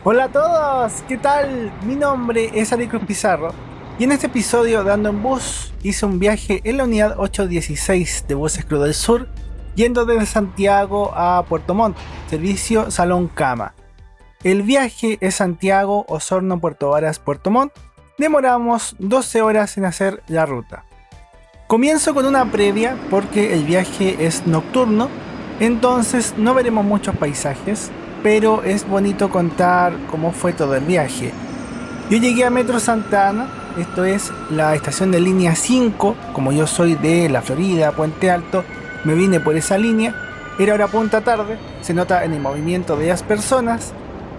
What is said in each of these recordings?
Hola a todos, ¿qué tal? Mi nombre es Ari Cruz Pizarro y en este episodio de Ando en Bus hice un viaje en la unidad 816 de Buses Cruz del Sur, yendo desde Santiago a Puerto Montt, servicio Salón Cama. El viaje es Santiago, Osorno, Puerto Varas, Puerto Montt. Demoramos 12 horas en hacer la ruta. Comienzo con una previa porque el viaje es nocturno, entonces no veremos muchos paisajes, pero es bonito contar cómo fue todo el viaje. Yo llegué a Metro Santa Ana, esto es la estación de línea 5, como yo soy de la Florida, Puente Alto, me vine por esa línea, era hora punta tarde, se nota en el movimiento de las personas,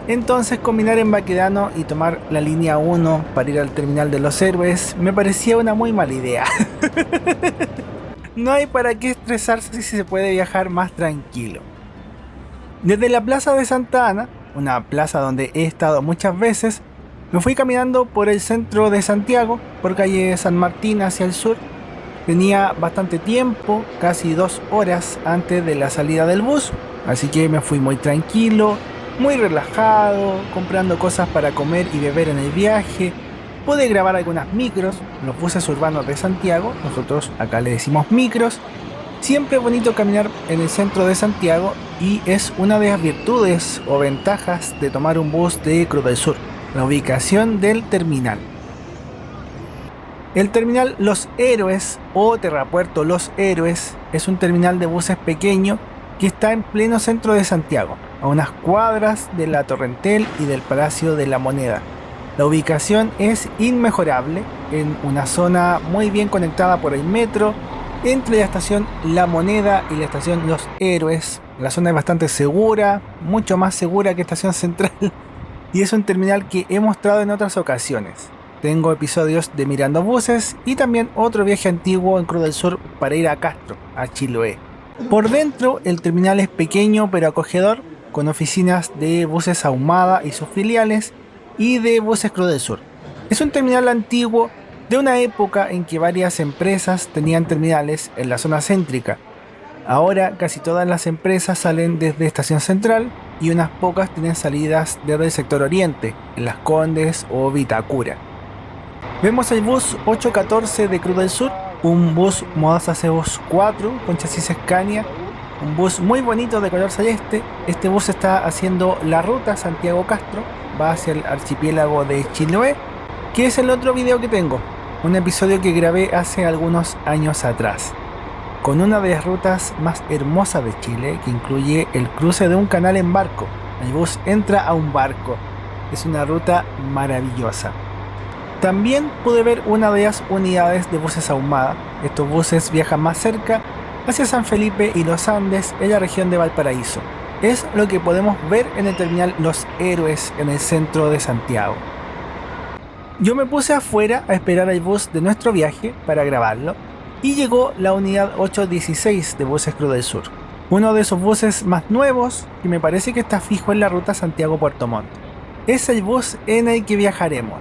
entonces combinar en Baquedano y tomar la línea 1 para ir al terminal de los héroes me parecía una muy mala idea. No hay para qué estresarse si se puede viajar más tranquilo. Desde la plaza de Santa Ana, una plaza donde he estado muchas veces, me fui caminando por el centro de Santiago, por calle San Martín hacia el sur. Tenía bastante tiempo, casi 2 horas antes de la salida del bus, así que me fui muy tranquilo, muy relajado, comprando cosas para comer y beber en el viaje. Pude grabar algunas micros, los buses urbanos de Santiago, nosotros acá le decimos micros. Siempre es bonito caminar en el centro de Santiago y es una de las virtudes o ventajas de tomar un bus de Cruz del Sur, la ubicación del terminal. El terminal Los Héroes o Terrapuerto Los Héroes es un terminal de buses pequeño que está en pleno centro de Santiago, a unas cuadras de la Torrentel y del Palacio de la Moneda. La ubicación es inmejorable, en una zona muy bien conectada por el metro, entre la estación La Moneda y la estación Los Héroes. La zona es bastante segura, mucho más segura que Estación Central, y es un terminal que he mostrado en otras ocasiones. Tengo episodios de Mirando Buses y también otro viaje antiguo en Cruz del Sur para ir a Castro, a Chiloé. Por dentro, el terminal es pequeño pero acogedor, con oficinas de Buses Ahumada y sus filiales y de Buses Cruz del Sur. Es un terminal antiguo de una época en que varias empresas tenían terminales en la zona céntrica. Ahora casi todas las empresas salen desde Estación Central y unas pocas tienen salidas desde el sector oriente, en Las Condes o Vitacura. Vemos el bus 814 de Cruz del Sur, un bus Modaza Cebus 4 con chasis Scania, un bus muy bonito de color celeste. Este bus está haciendo la ruta Santiago-Castro, va hacia el archipiélago de Chiloé, que es el otro video que tengo, un episodio que grabé hace algunos años atrás, con una de las rutas más hermosas de Chile, que incluye el cruce de un canal en barco. El bus entra a un barco, es una ruta maravillosa. También pude ver una de las unidades de buses Ahumada. Estos buses viajan más cerca, hacia San Felipe y Los Andes, en la región de Valparaíso. Es lo que podemos ver en el terminal Los Héroes, en el centro de Santiago. Yo me puse afuera a esperar el bus de nuestro viaje para grabarlo y llegó la unidad 816 de Buses Cruz del Sur. Uno de esos buses más nuevos que me parece que está fijo en la ruta Santiago-Puerto Montt. Es el bus en el que viajaremos.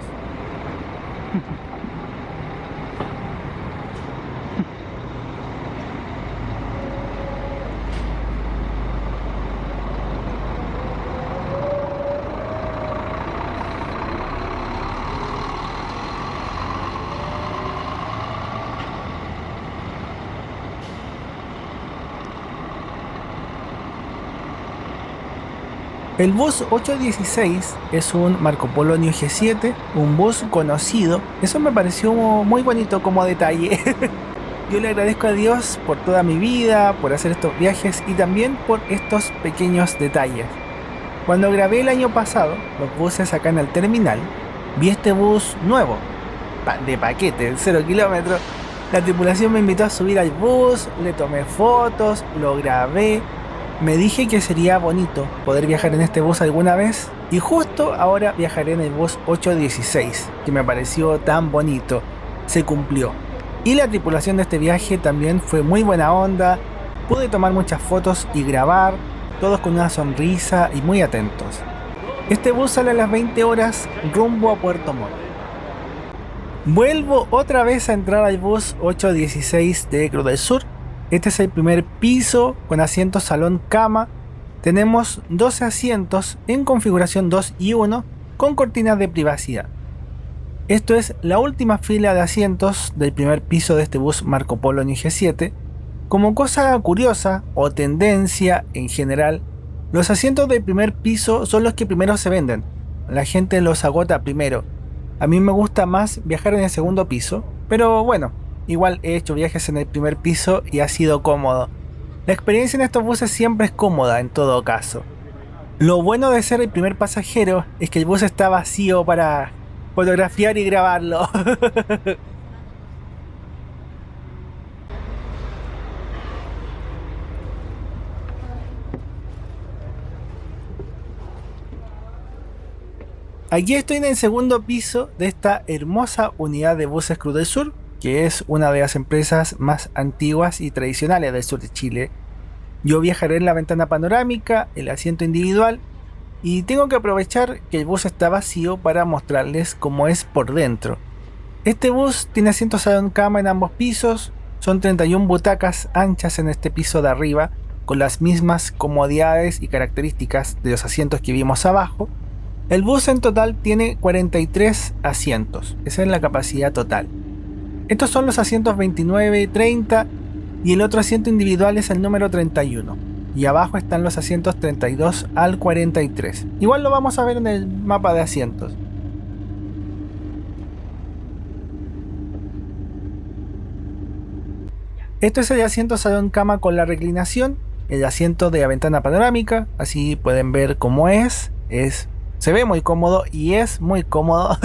El bus 816 es un Marco Polo New G7, un bus conocido. Eso me pareció muy bonito como detalle. Yo le agradezco a Dios por toda mi vida, por hacer estos viajes y también por estos pequeños detalles. Cuando grabé el año pasado los buses acá en el terminal, vi este bus nuevo, de paquete, de 0 kilómetros. La tripulación me invitó a subir al bus, le tomé fotos, lo grabé. Me dije que sería bonito poder viajar en este bus alguna vez y justo ahora viajaré en el bus 816, que me pareció tan bonito. Se cumplió. Y la tripulación de este viaje también fue muy buena onda. Pude tomar muchas fotos y grabar, todos con una sonrisa y muy atentos. Este bus sale a las 20 horas rumbo a Puerto Montt. Vuelvo otra vez a entrar al bus 816 de Cruz del Sur. Este es el primer piso con asiento salón cama. Tenemos 12 asientos en configuración 2 y 1 con cortinas de privacidad. Esto es la última fila de asientos del primer piso de este bus Marco Polo NG7. Como cosa curiosa o tendencia en general, los asientos del primer piso son los que primero se venden. La gente los agota primero. A mí me gusta más viajar en el segundo piso, pero bueno, igual he hecho viajes en el primer piso y ha sido cómodo. La experiencia en estos buses siempre es cómoda en todo caso. Lo bueno de ser el primer pasajero es que el bus está vacío para fotografiar y grabarlo. Aquí estoy en el segundo piso de esta hermosa unidad de buses Cruz del Sur, que es una de las empresas más antiguas y tradicionales del sur de Chile. Yo viajaré en la ventana panorámica, el asiento individual, y tengo que aprovechar que el bus está vacío para mostrarles cómo es por dentro. Este bus tiene asientos salón cama en ambos pisos, son 31 butacas anchas en este piso de arriba, con las mismas comodidades y características de los asientos que vimos abajo. El bus en total tiene 43 asientos, esa es la capacidad total. Estos son los asientos 29 y 30 y el otro asiento individual es el número 31. Y abajo están los asientos 32 al 43. Igual lo vamos a ver en el mapa de asientos. Esto es el asiento salón cama con la reclinación, el asiento de la ventana panorámica, así pueden ver cómo se ve muy cómodo y es muy cómodo.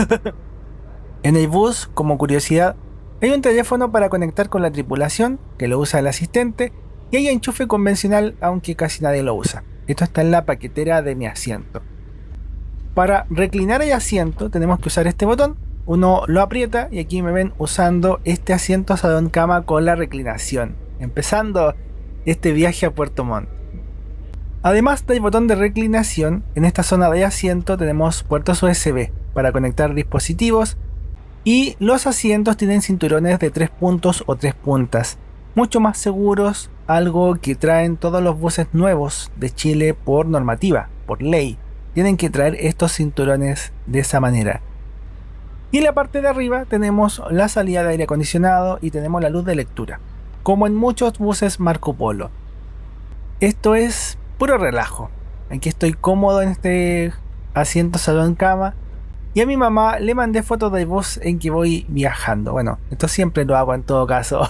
En el bus, como curiosidad, hay un teléfono para conectar con la tripulación, que lo usa el asistente, y hay enchufe convencional, aunque casi nadie lo usa. Esto está en la paquetera de mi asiento. Para reclinar el asiento tenemos que usar este botón, uno lo aprieta y aquí me ven usando este asiento salón cama con la reclinación, empezando este viaje a Puerto Montt. Además del botón de reclinación, en esta zona de asiento tenemos puertos USB para conectar dispositivos y los asientos tienen cinturones de 3 puntos o 3 puntas, mucho más seguros, algo que traen todos los buses nuevos de Chile por normativa, por ley. Tienen que traer estos cinturones de esa manera. Y en la parte de arriba tenemos la salida de aire acondicionado y tenemos la luz de lectura, como en muchos buses Marco Polo. Esto es puro relajo. Aquí estoy cómodo en este asiento salón cama. Y a mi mamá le mandé fotos del bus en que voy viajando. Bueno, esto siempre lo hago en todo caso.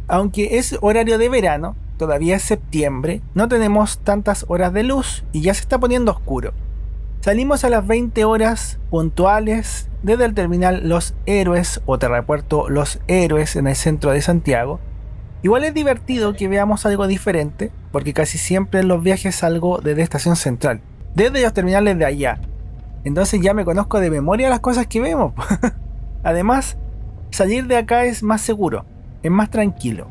Aunque es horario de verano, todavía es septiembre, no tenemos tantas horas de luz y ya se está poniendo oscuro. Salimos a las 20 horas puntuales desde el terminal Los Héroes o Terrapuerto Los Héroes en el centro de Santiago. Igual es divertido que veamos algo diferente, porque casi siempre en los viajes salgo desde Estación Central, desde los terminales de allá. Entonces ya me conozco de memoria las cosas que vemos. Además, salir de acá es más seguro, es más tranquilo.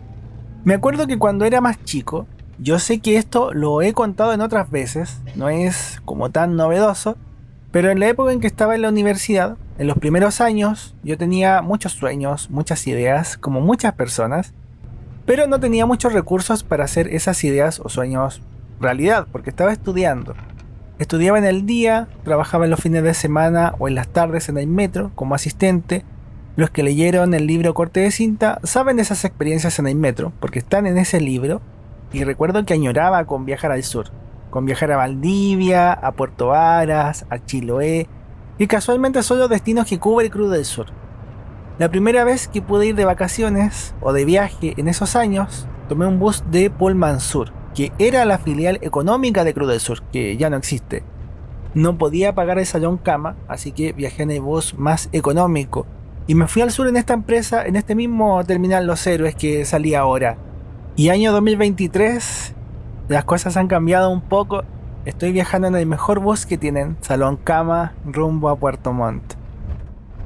Me acuerdo que cuando era más chico, yo sé que esto lo he contado en otras veces, no es como tan novedoso, pero en la época en que estaba en la universidad, en los primeros años, yo tenía muchos sueños, muchas ideas, como muchas personas, pero no tenía muchos recursos para hacer esas ideas o sueños realidad, porque estaba estudiando. Estudiaba en el día, trabajaba en los fines de semana o en las tardes en el metro como asistente. Los que leyeron el libro Corte de Cinta saben de esas experiencias en el metro, porque están en ese libro, y recuerdo que añoraba con viajar al sur, con viajar a Valdivia, a Puerto Varas, a Chiloé, y casualmente son los destinos que cubre Cruz del Sur. La primera vez que pude ir de vacaciones o de viaje en esos años, tomé un bus de Pullman Sur, que era la filial económica de Cruz del Sur, que ya no existe. No podía pagar el salón cama, así que viajé en el bus más económico, y me fui al sur en esta empresa, en este mismo terminal Los Héroes que salí ahora. Y año 2023, las cosas han cambiado un poco. Estoy viajando en el mejor bus que tienen, salón cama, rumbo a Puerto Montt.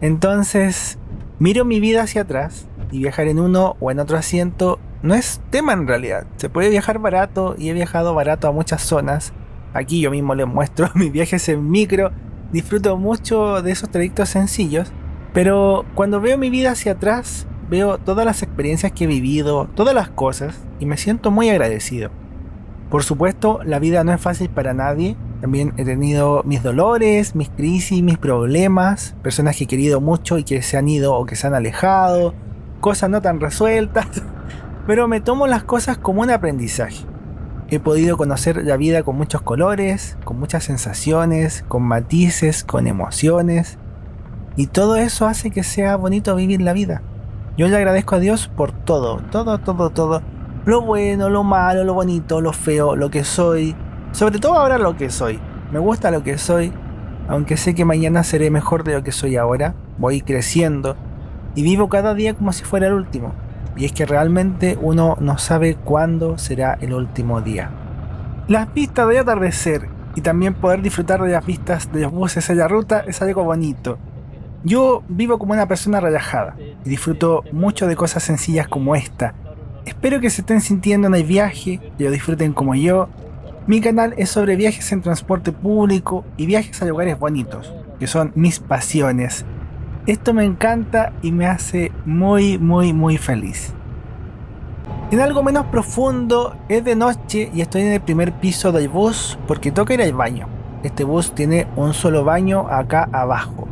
Entonces, miro mi vida hacia atrás y viajar en uno o en otro asiento no es tema en realidad. Se puede viajar barato y he viajado barato a muchas zonas. Aquí yo mismo les muestro mis viajes en micro. Disfruto mucho de esos trayectos sencillos. Pero cuando veo mi vida hacia atrás, veo todas las experiencias que he vivido, todas las cosas, y me siento muy agradecido. Por supuesto, la vida no es fácil para nadie. También he tenido mis dolores, mis crisis, mis problemas, personas que he querido mucho y que se han ido o que se han alejado, cosas no tan resueltas, pero me tomo las cosas como un aprendizaje. He podido conocer la vida con muchos colores, con muchas sensaciones, con matices, con emociones, y todo eso hace que sea bonito vivir la vida. Yo le agradezco a Dios por todo, todo. Lo bueno, lo malo, lo bonito, lo feo, lo que soy. Sobre todo ahora lo que soy. Me gusta lo que soy, aunque sé que mañana seré mejor de lo que soy ahora. Voy creciendo y vivo cada día como si fuera el último. Y es que realmente uno no sabe cuándo será el último día. Las vistas de atardecer y también poder disfrutar de las vistas de los buses en la ruta es algo bonito. Yo vivo como una persona relajada y disfruto mucho de cosas sencillas como esta. Espero que se estén sintiendo en el viaje, que lo disfruten como yo. Mi canal es sobre viajes en transporte público y viajes a lugares bonitos, que son mis pasiones. Esto me encanta y me hace muy feliz. En algo menos profundo, es de noche y estoy en el primer piso del bus porque toca ir al baño. Este bus tiene un solo baño acá abajo.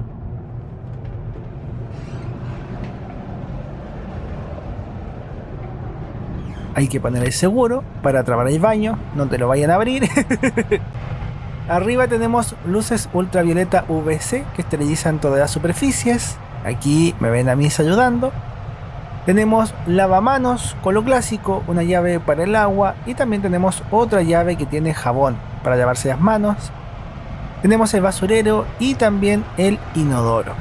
Hay que poner el seguro para trabar el baño, no te lo vayan a abrir. Arriba tenemos luces ultravioleta UVC que esterilizan todas las superficies. Aquí me ven a mí ayudando. Tenemos lavamanos con lo clásico, una llave para el agua y también tenemos otra llave que tiene jabón para lavarse las manos. Tenemos el basurero y también el inodoro.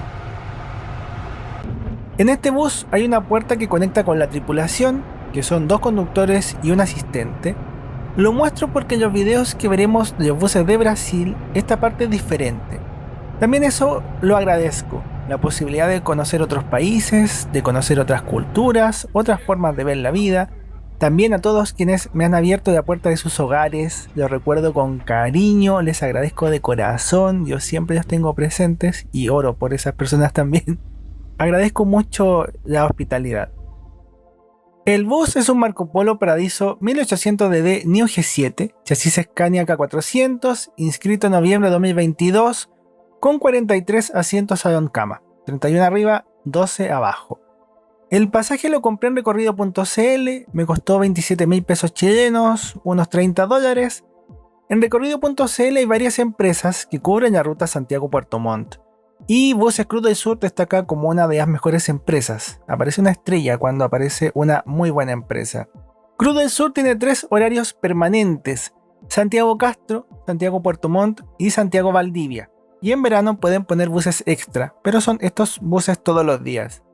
En este bus hay una puerta que conecta con la tripulación, que son 2 conductores y un asistente. Lo muestro porque en los videos que veremos de los buses de Brasil, esta parte es diferente. También eso lo agradezco, la posibilidad de conocer otros países, de conocer otras culturas, otras formas de ver la vida. También a todos quienes me han abierto la puerta de sus hogares, los recuerdo con cariño, les agradezco de corazón, yo siempre los tengo presentes y oro por esas personas también. Agradezco mucho la hospitalidad. El bus es un Marco Polo Paradiso 1800DD Neo G7, chasis Scania K400, inscrito en noviembre de 2022, con 43 asientos salón cama, 31 arriba, 12 abajo. El pasaje lo compré en recorrido.cl, me costó 27.000 pesos chilenos, unos $30. En recorrido.cl hay varias empresas que cubren la ruta Santiago-Puerto Montt. Y Buses Cruz del Sur destaca como una de las mejores empresas. Aparece una estrella cuando aparece una muy buena empresa. Cruz del Sur tiene 3 horarios permanentes: Santiago Castro, Santiago Puerto Montt y Santiago Valdivia. Y en verano pueden poner buses extra, pero son estos buses todos los días.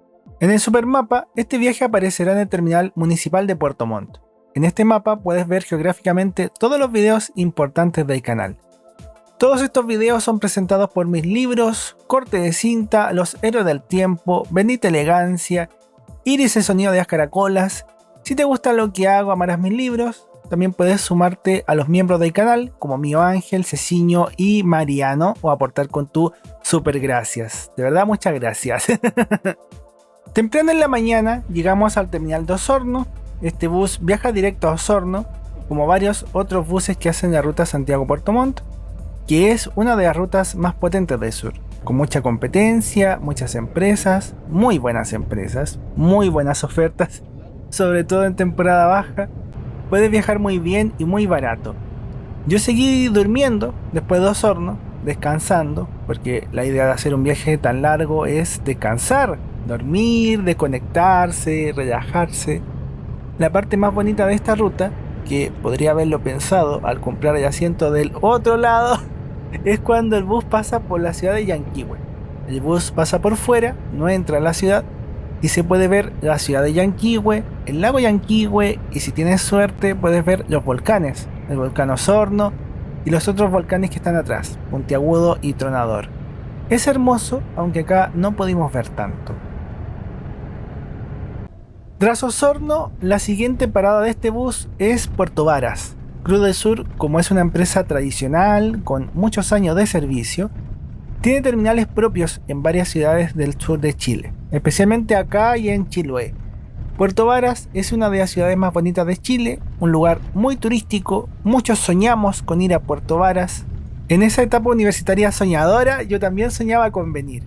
En el supermapa, este viaje aparecerá en el terminal municipal de Puerto Montt. En este mapa puedes ver geográficamente todos los videos importantes del canal. Todos estos videos son presentados por mis libros, Corte de Cinta, Los Héroes del Tiempo, Bendita Elegancia, Iris el Sonido de las Caracolas. Si te gusta lo que hago, amarás mis libros. También puedes sumarte a los miembros del canal, como Mío Ángel, Ceciño y Mariano, o aportar con tu super gracias. De verdad, muchas gracias. Temprano en la mañana llegamos al terminal de Osorno. Este bus viaja directo a Osorno, como varios otros buses que hacen la ruta Santiago-Puerto Montt, que es una de las rutas más potentes del sur, con mucha competencia, muchas empresas, muy buenas ofertas, sobre todo en temporada baja. Puedes viajar muy bien y muy barato. Yo seguí durmiendo después de Osorno, descansando, porque la idea de hacer un viaje tan largo es descansar, dormir, desconectarse, relajarse. La parte más bonita de esta ruta, que podría haberlo pensado al comprar el asiento del otro lado, es cuando el bus pasa por la ciudad de Yanquihue. El bus pasa por fuera, no entra a la ciudad y se puede ver la ciudad de Yanquihue, el lago Yanquihue y si tienes suerte puedes ver los volcanes, el volcán Osorno y los otros volcanes que están atrás, Puntiagudo y Tronador. Es hermoso, aunque acá no pudimos ver tanto. Tras Osorno, la siguiente parada de este bus es Puerto Varas. Cruz del Sur, como es una empresa tradicional con muchos años de servicio, tiene terminales propios en varias ciudades del sur de Chile, especialmente acá y en Chiloé. Puerto Varas es una de las ciudades más bonitas de Chile, un lugar muy turístico, muchos soñamos con ir a Puerto Varas. En esa etapa universitaria soñadora yo también soñaba con venir.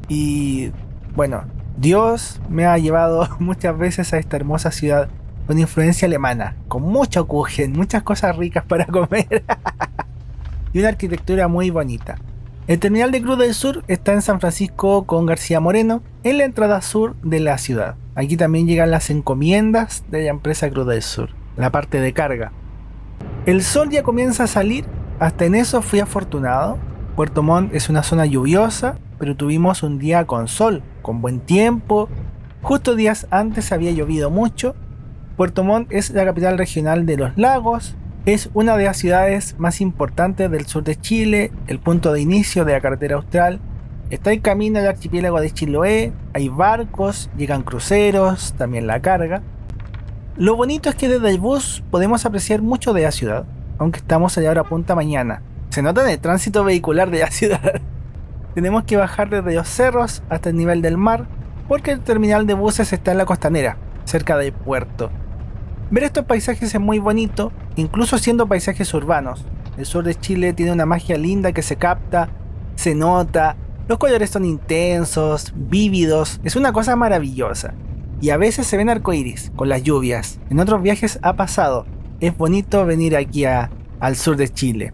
Y bueno, Dios me ha llevado muchas veces a esta hermosa ciudad con influencia alemana, con mucho kuchen, muchas cosas ricas para comer y una arquitectura muy bonita. El terminal de Cruz del Sur está en San Francisco con García Moreno, en la entrada sur de la ciudad. Aquí también llegan las encomiendas de la empresa Cruz del Sur, la parte de carga. El sol ya comienza a salir, hasta en eso fui afortunado. Puerto Montt es una zona lluviosa, pero tuvimos un día con sol, con buen tiempo. Justo días antes había llovido mucho. Puerto Montt es la capital regional de los lagos, es una de las ciudades más importantes del sur de Chile, el punto de inicio de la carretera austral. Está en camino al archipiélago de Chiloé, hay barcos, llegan cruceros, también la carga. Lo bonito es que desde el bus podemos apreciar mucho de la ciudad, aunque estamos allá ahora a punta mañana. Se nota en el tránsito vehicular de la ciudad. Tenemos que bajar desde los cerros hasta el nivel del mar, porque el terminal de buses está en la costanera, cerca del puerto. Ver estos paisajes es muy bonito, incluso siendo paisajes urbanos. El sur de Chile tiene una magia linda que se capta, se nota, los colores son intensos, vívidos, es una cosa maravillosa. Y a veces se ven arcoíris con las lluvias, en otros viajes ha pasado. Es bonito venir aquí al sur de Chile.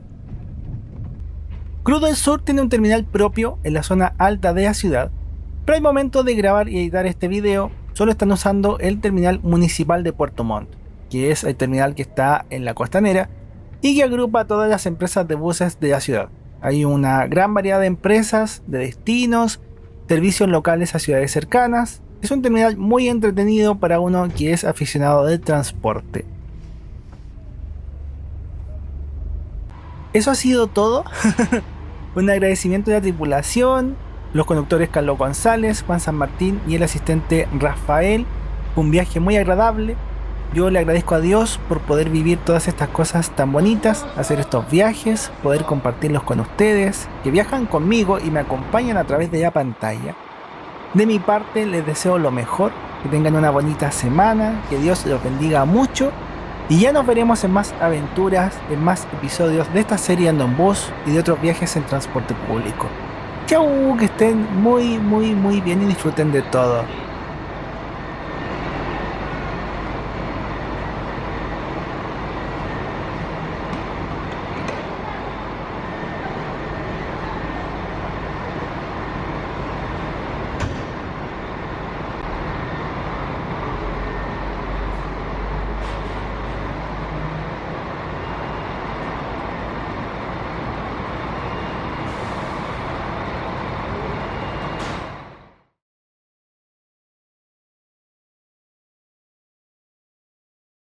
Cruz del Sur tiene un terminal propio en la zona alta de la ciudad, pero al momento de grabar y editar este video, solo están usando el terminal municipal de Puerto Montt, que es el terminal que está en la costanera y que agrupa a todas las empresas de buses de la ciudad. Hay una gran variedad de empresas, de destinos, servicios locales a ciudades cercanas. Es un terminal muy entretenido para uno que es aficionado del transporte. Eso ha sido todo. Un agradecimiento a la tripulación, los conductores Carlos González, Juan San Martín y el asistente Rafael. Un viaje muy agradable. Yo le agradezco a Dios por poder vivir todas estas cosas tan bonitas, hacer estos viajes, poder compartirlos con ustedes, que viajan conmigo y me acompañan a través de la pantalla. De mi parte les deseo lo mejor, que tengan una bonita semana, que Dios los bendiga mucho y ya nos veremos en más aventuras, en más episodios de esta serie Ando en Bus y de otros viajes en transporte público. Chau, que estén muy bien y disfruten de todo.